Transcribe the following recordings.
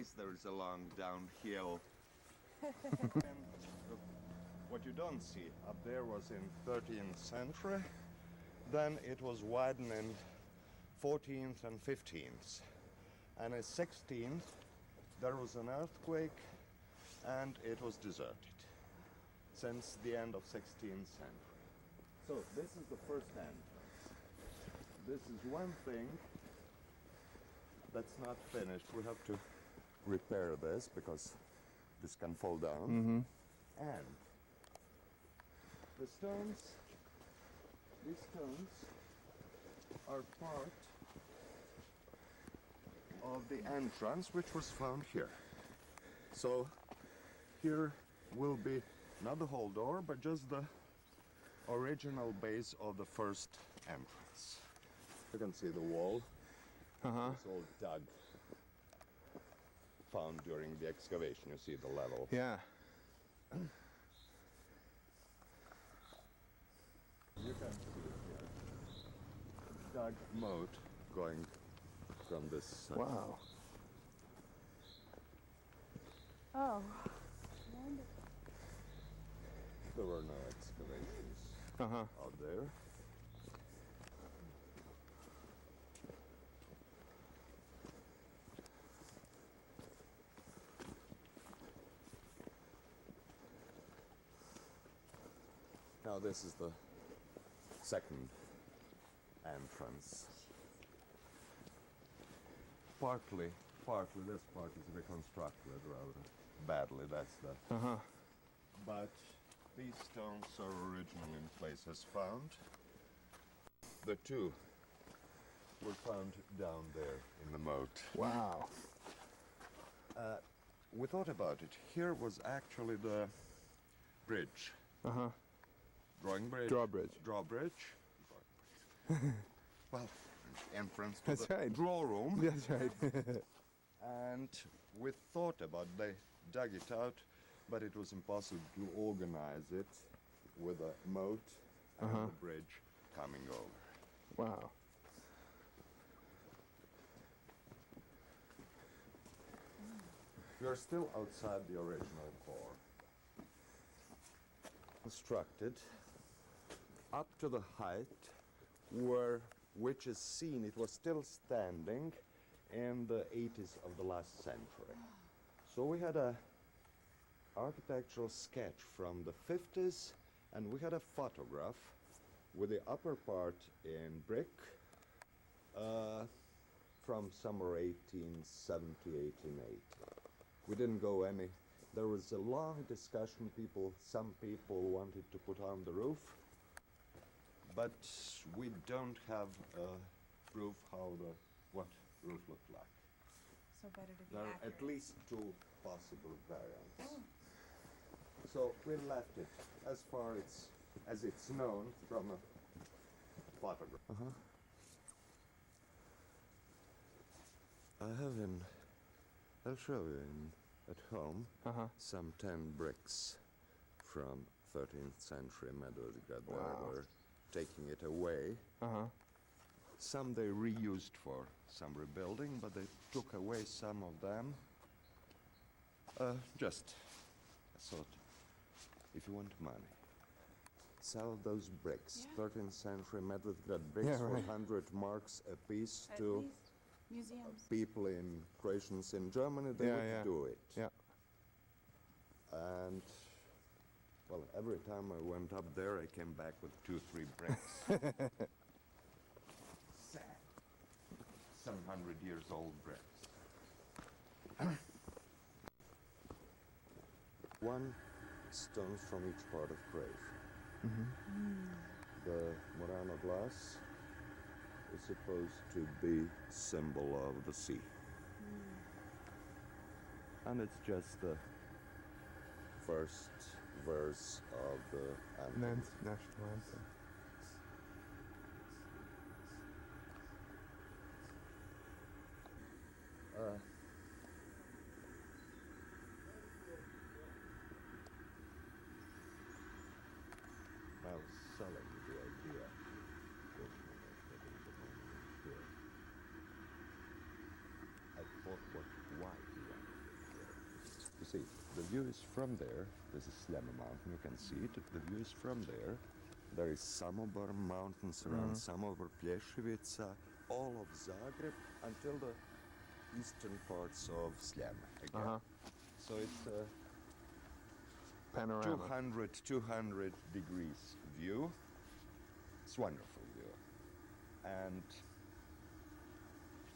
least there is a long downhill. And what you don't see up there was in 13th century. Then it was widened in 14th and 15th. And in 16th there was an earthquake and it was deserted since the end of 16th century. So this is the first entrance. This is one thing that's not finished. We have to repair this because this can fall down. And the stones, these stones are part of the entrance which was found here. So here will be not the whole door, but just the original base of the first entrance. You can see the wall. It's all dug, found during the excavation. You see the level. Yeah. You can see here dug moat going from this side. Wow. Oh. Wonderful. There were no excavations out there. Now this is the second entrance. Partly this part is reconstructed rather badly, that's the... But these stones are originally in place as found. The two were found down there in the moat. Wow. We thought about it. Here was actually the bridge. Drawbridge. Drawbridge. Well, entrance to That's the right. draw room. That's right. And we thought about they dug it out, but it was impossible to organize it with a moat and the bridge coming over. Wow. We are still outside the original core. Constructed up to the height which is seen, it was still standing in the 80s of the last century. So we had a architectural sketch from the 50s and we had a photograph with the upper part in brick from somewhere 1870, 1880. We didn't go any. There was a long discussion. Some people wanted to put on the roof, but we don't have proof what roof looked like. So better to be There are accurate. at least two possible variants. So we left it as far as it's known from a photograph. I'll show you at home some 10 bricks from 13th century Medvedgrad. They were taking it away. Some they reused for some rebuilding, but they took away some of them. Just, I thought, if you want money, sell those bricks. 13th century Medvedgrad bricks for 100 marks a piece At to least museums. people in Croatians in Germany. They would do it. Yeah. And well, every time I went up there, I came back with 2-3 bricks. Sad. Some 100 years old bricks. One stone from each part of Croatia. The Murano glass is supposed to be symbol of the sea. And it's just the first verse of the anthem. National anthem. I was selling the idea. I thought, why do I view is from there. This is Sljeme Mountain, you can see it. The view is from there. There is Samobor Mountains around Samobor, Plješivica, all of Zagreb until the eastern parts of Sljeme again. So it's a Panorama. 200 degrees view. It's wonderful view. And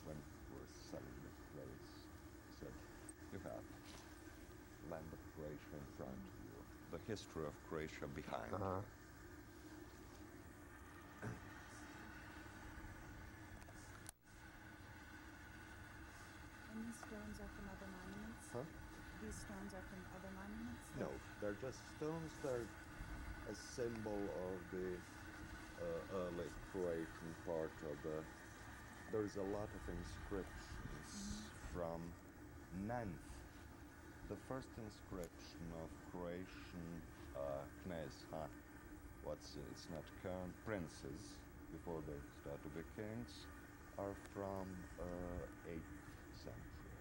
when we're selling this place, he said, you have land of Croatia in front of you, the history of Croatia behind. And these stones are from other monuments? Huh? These stones are from other monuments? No, they're just stones. They're a symbol of the early Croatian part of the... There's a lot of inscriptions from 9th. The first inscription of Croatian knaze, it's not current princes, before they start to be kings, are from 8th century.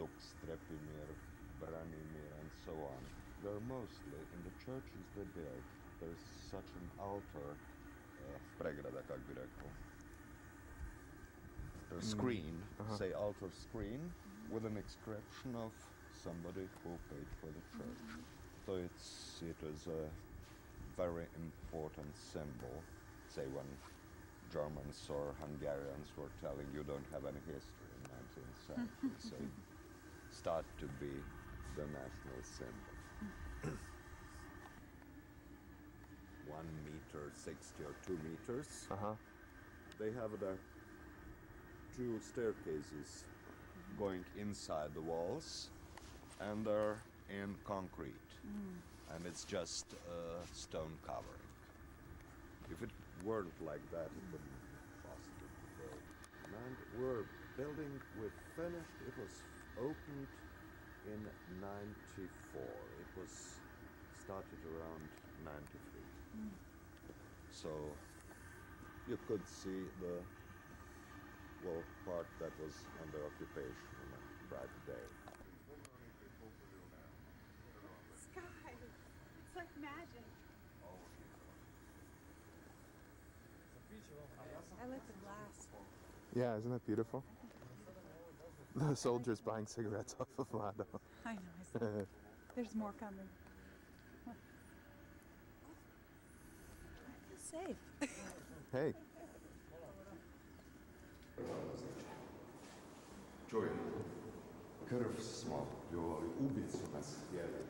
Dux, Trepimir, Branimir, and so on. They're mostly in the churches they built. There's such an altar, pregrada, kak bi rekao. A screen, say altar screen, with an inscription of somebody who paid for the church. So it is a very important symbol. Say when Germans or Hungarians were telling you don't have any history in 19th century, so it started to be the national symbol. 1 meter 60 or 2 meters. They have the 2 staircases going inside the walls, and they're in concrete, and it's just a stone covering. If it weren't like that, it wouldn't be possible to build. And we're building, we finished, it was opened in 94. It was started around 93. So you could see the part that was under occupation on a bright day. Sky! It's like magic. I like the glass. Yeah, isn't that beautiful? The soldiers buying cigarettes off of Vlado. I know. I saw it. There's more coming. I feel safe. Hey. Čuj, krv smo pljuvali, ubicu nas htjeli.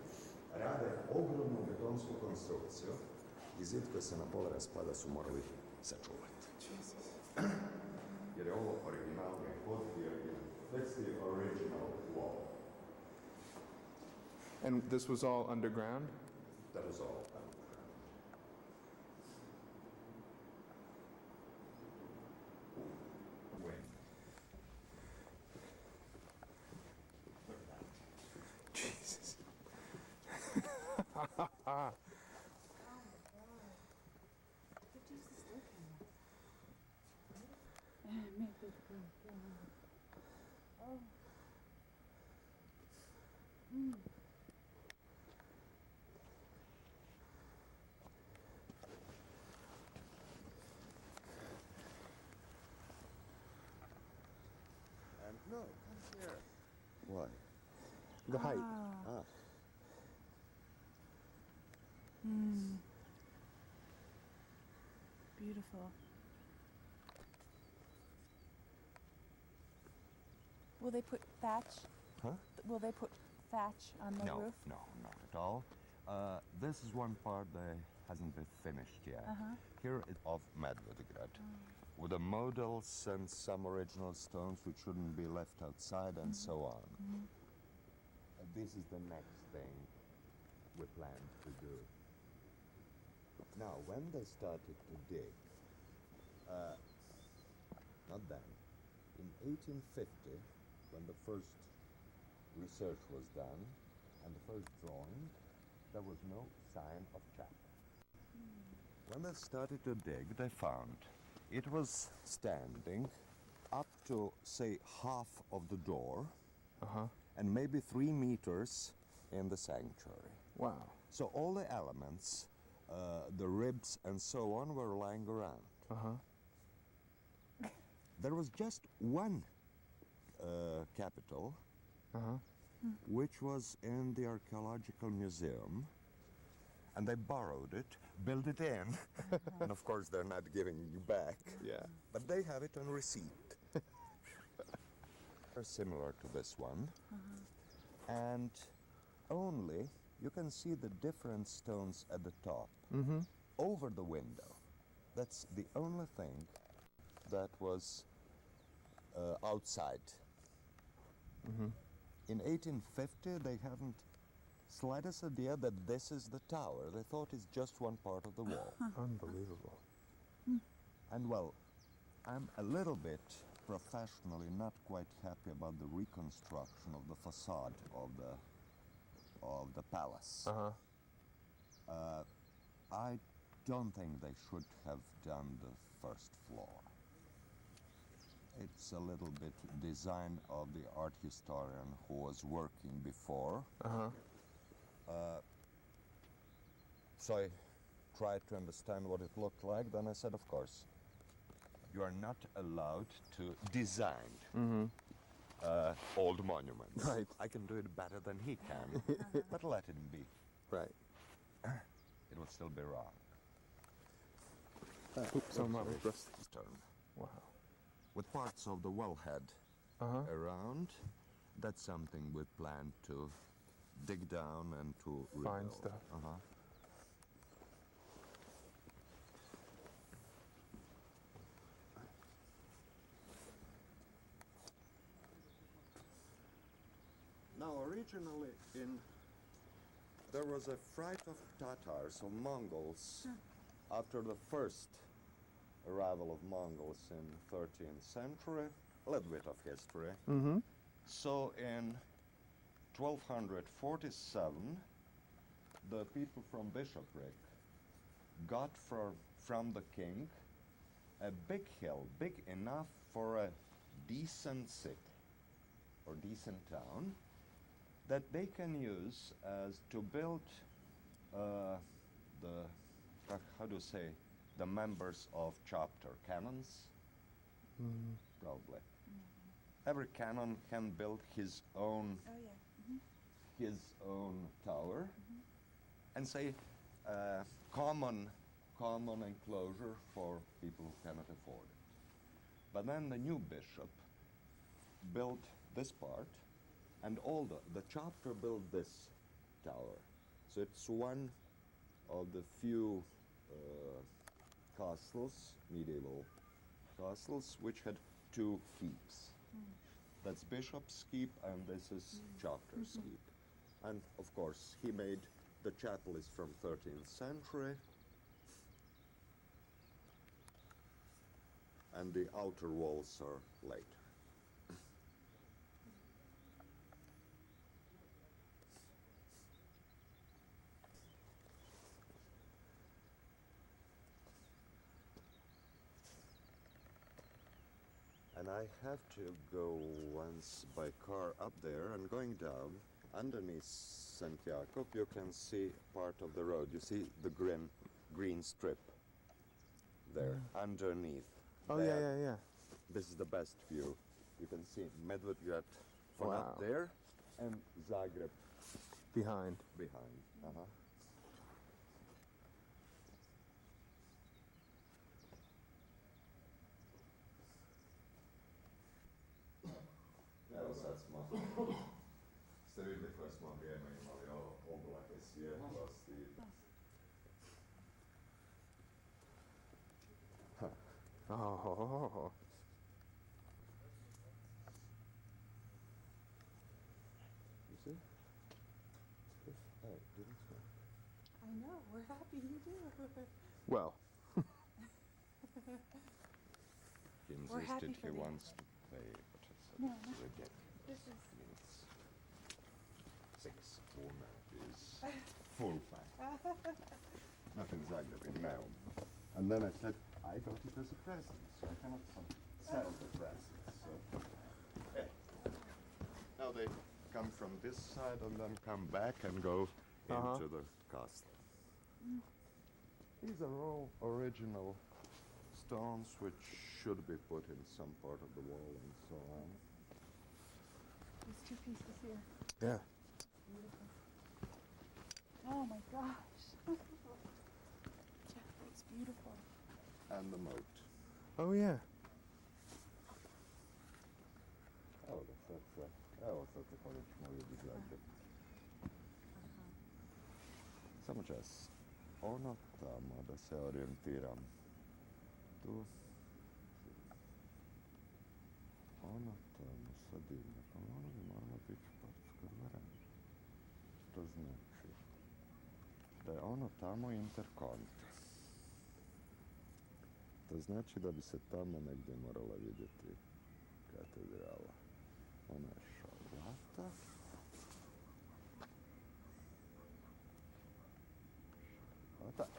Rade ogromnu betonsku konstrukciju i zid koji se na pola raspada su morali sačuvati. Jer je ovo originalni kod here. That's the original wall. And this was all underground? That was all underground. Jesus. And no, come here. Why? The height. Ah. Beautiful. Will they put thatch? Huh? Will they put thatch on the roof? No, not at all. This is one part that hasn't been finished yet. Here is of Medvedgrad, with the models and some original stones which shouldn't be left outside and so on. This is the next thing we plan to do. Now, when they started to dig, not then, in 1850, when the first research was done and the first drawing, there was no sign of chapel. When they started to dig, they found it was standing up to, say, half of the door, and maybe 3 meters in the sanctuary. Wow. So all the elements, the ribs and so on, were lying around. Uh-huh. There was just one capital, Uh-huh. which was in the archaeological museum, and they borrowed it, built it in, and of course they're not giving you back. Yeah. But they have it on receipt. They're similar to this one, and only you can see the different stones at the top Mm-hmm. over the window. That's the only thing that was outside. Mm-hmm. In 1850, they haven't slightest idea that this is the tower. They thought it's just one part of the wall. Unbelievable. And well, I'm a little bit professionally not quite happy about the reconstruction of the facade of the palace. Uh-huh. I don't think they should have done the first floor. It's a little bit design of the art historian who was working before. Uh-huh. So I tried to understand what it looked like. Then I said, of course, you are not allowed to design old monuments. Right. I can do it better than he can, but let it be. Right. It would still be wrong. Oops, I'm not with Rusty. Turn. Wow. With parts of the wellhead Uh-huh. around, that's something we plan to dig down and to rebuild. Find stuff. Uh-huh. Now, originally there was a fright of Tatars, of Mongols, after the first arrival of Mongols in 13th century, a little bit of history. Mm-hmm. So in 1247, the people from Bishopric got from the king a big hill, big enough for a decent city or decent town, that they can use as to build how do you say, the members of chapter canons, probably. Every canon can build his own Oh, yeah. his own tower and say common enclosure for people who cannot afford it. But then the new bishop built this part, and all the chapter built this tower. So it's one of the few castles, medieval castles, which had two keeps. That's Bishop's Keep and this is Chapter's Keep. And of course, he made, the chapel is from 13th century, and the outer walls are later. And I have to go once by car up there, and going down underneath St. Jakob, you can see part of the road. You see the green strip there underneath. Oh, There. yeah. This is the best view. You can see Medvedgrad from Wow. up there and Zagreb Behind. behind. Evo sad smo ste vidjeli koje smo vrijeme imali, oblake, svjetlost i... Oh. You see? Hey, didn't smoke. I know. We're happy you do. Well, He We're happy insisted for he that. wants to pay, but I said No, it's no. ridiculous. This is. Means 6 krona is full price. Not in Zagreb, in Melbourne. And then I said, I got it as a present, so I cannot sell the presents. So. Yeah. Now they come from this side and then come back and go into the castle. These are all original stones which should be put in some part of the wall and so on. These two pieces here. Yeah. Beautiful. Oh my gosh. Jeff, that's beautiful. And the moat. Oh yeah. Evo sad se konačno vidi Zagreb. Samo čas. Ono tamo, da se orijentiram. Tu. Ono tamo sa dimnjakom. Ono bi moralo biti športska dvorana. Što znači da je ono tamo interkont. To znači da bi se tamo negdje morala vidjeti katedrala. Ona je šarlata.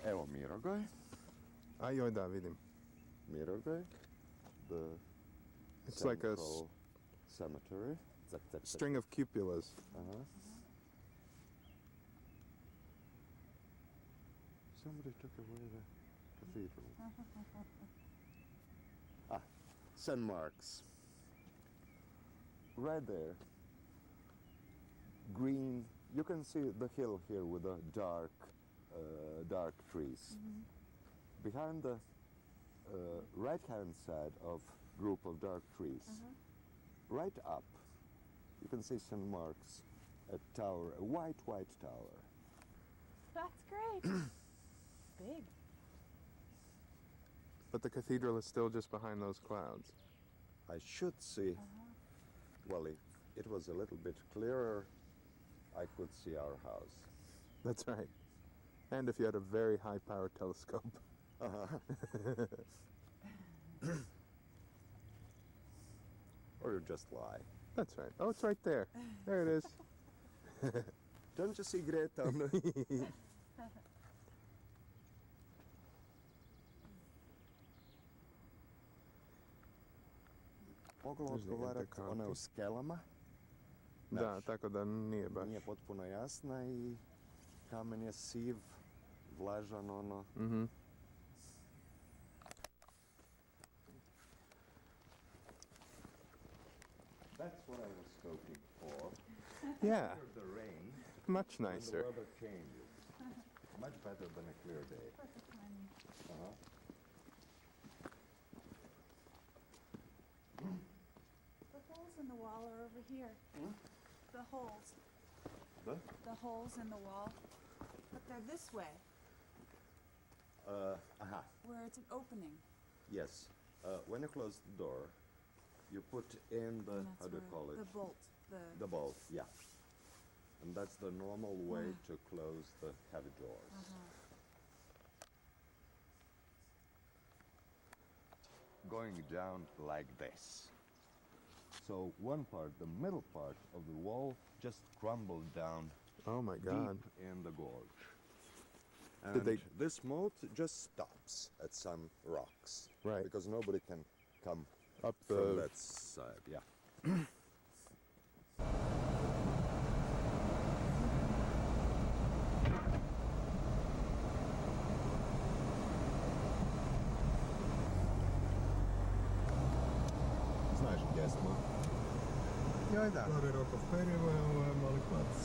Evo Mirogoj. A joj, da, vidim. Mirogoj. The It's like a central cemetery. string of cupolas. Uh-huh. Somebody took away the cathedral. St. Mark's. Right there. Green. You can see the hill here with the dark trees. Behind the right-hand side of group of dark trees, right up, you can see St. Mark's, a tower, a white tower. That's great. Big. But the cathedral is still just behind those clouds. I should see, well, if it was a little bit clearer, I could see our house. That's right. And if you had a very high-power telescope. Or you just lie. That's right. Oh, it's right there. There it is. Don't you see Greta? Moglo There's the odgovarati, interconti. ona je u skelama, Da, tako da nije baš. nije potpuno jasna i kamen je siv, vlažan, ono. Mhm. That's what I was hoping for. Yeah, After the rain, much when the nicer. weather changes. Much better than a clear day. Perfect timing. Uh-huh. The holes in the wall are over here. The holes. The? The holes in the wall. But they're this way, where it's an opening. Yes. When you close the door, you put in the, And that's how do you where call it? the bolt. The bolt, yeah. And that's the normal way to close the heavy doors. Going down like this. So one part, the middle part of the wall, just crumbled down Oh my God. deep in the gorge. Did And they- this moat just stops at some rocks. Right. Because nobody can come Up from the. that side, yeah. Znaš gdje smo? Joj, da. Gore Rokov Perjevo, ovo je mali plac.